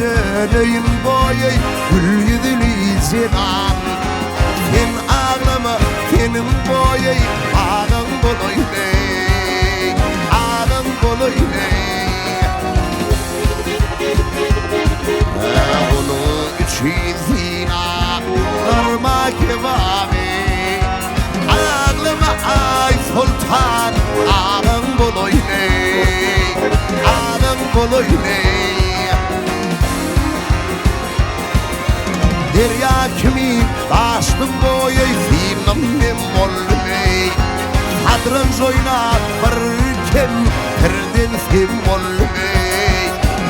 döneyim boyay gül yüzlü zenan sen ağlama senin boyay ağın boloyley ağın boloyley bunu için ağlarma kevami ağlama ay sultan ağın boloyley ağın boloyley derya kimi bastım boyay filmim olmay hadrın zoynak barkem kırdın film olmay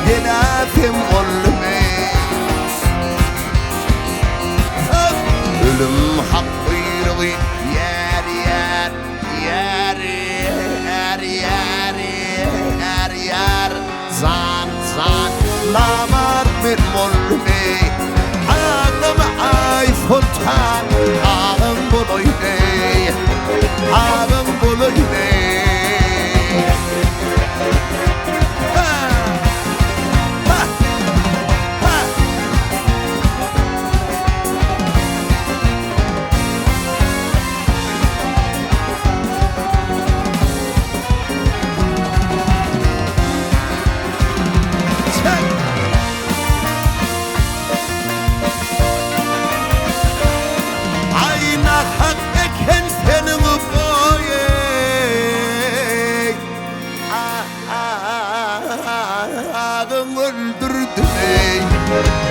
dena film olmay ölüm hakkıydı yer yer yer yer yer yer yer zan zan namar bir olmay ay sultan ağın boloyley ağın boloyley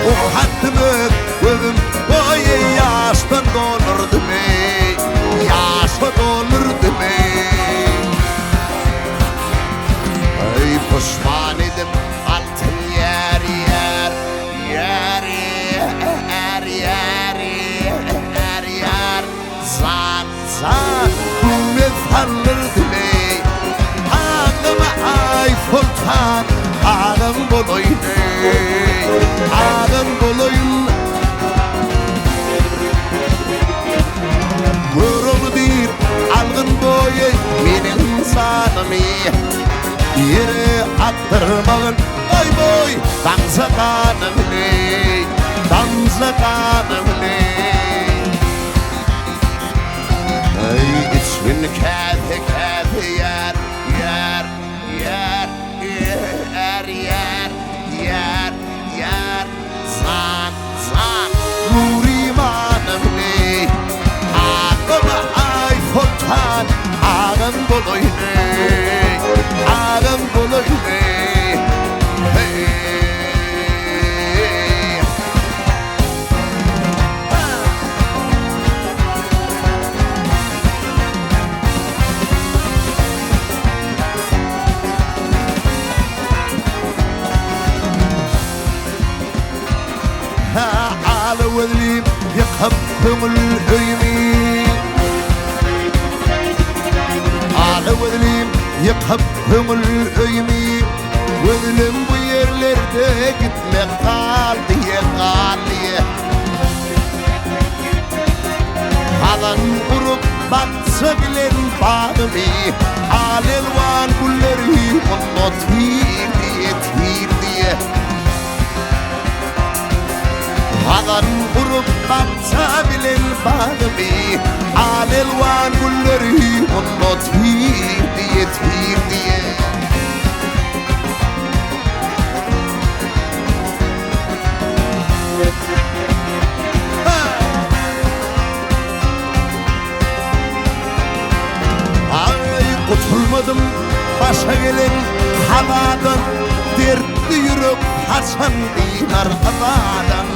o hattımı gözüm boyu yaştan dolurdu ey yaştan dolurdu ey ay pişman edim altın yer yer yer yer yer yer yer zan zan mesallırdı ey ağlama ay sultan ağın boloyley ağın boloyun vurul dir algın boyay menin sanımı yere attırmağın oy boy dansa kanım ney dansa kanım ney ay ismin kâfe kâfe yer yer yer yer yer yer yer zan zan nurimanım ney ağıma ay sultan ağın boloyley ağın boloyley hey على وذليم يقبهم الهيمين على وذليم يقبهم الهيمين وذلم ويرلerde gitme kal diye halan vurup batsa bilen bağımı alelvan gulleri onu tir diye halan vurup batsa bilen bağımı alelvan gulleri onu tir diye Kurtulmadım başa gelen havadan dertli yürek Hasan dinar adadan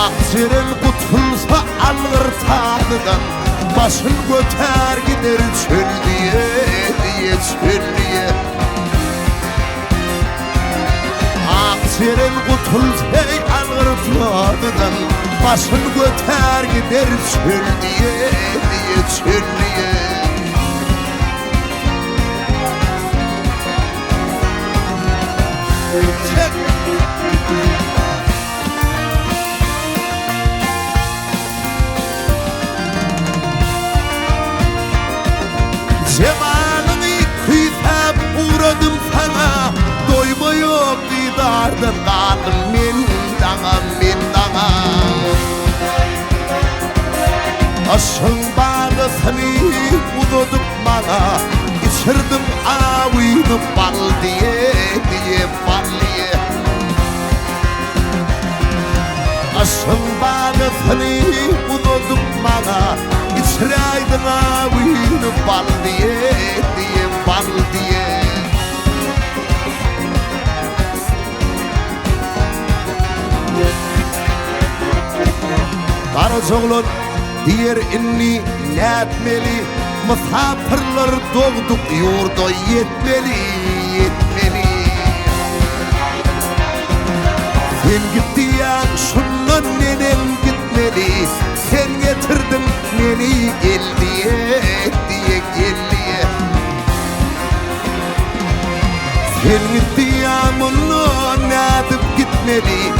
Aksiren kurtulsa alır tadıdan başın göter gider çöl diye Aksiren kurtulsa alır tadıdan başın göter gider çöl diye Cemalini kıytap uğradım Aşın bağısını uzadıp bana, içirdim avını bal diye, bal diye. Aşın bağısını uzadıp bana, içiraydın avını bal diye, bal diye. Karazoğlan diyer inni netmeli, misafirler doğduk yurda yetmeli, yetmeli. Sen gittiyan şundan neden gitmeli, sen getirdin beni gel diye, gel diye. Sen gittiyan bundan ne edip gitmeli,